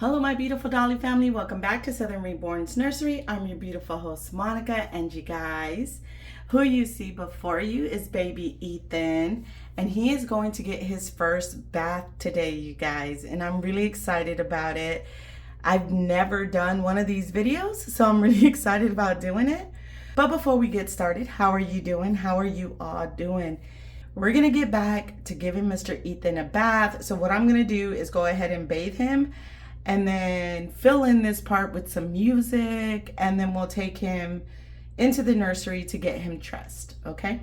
Hello, my beautiful Dolly family. Welcome back to Southern Reborn's Nursery. I'm your beautiful host, Monica, and you guys, who you see before you is baby Ethan, and he is going to get his first bath today, you guys, and I'm really excited about it. I've never done one of these videos, so I'm really excited about doing it. But before we get started, how are you doing? How are you all doing? We're gonna get back to giving Mr. Ethan a bath. So what I'm gonna do is go ahead and bathe him and then fill in this part with some music, and then we'll take him into the nursery to get him dressed, okay?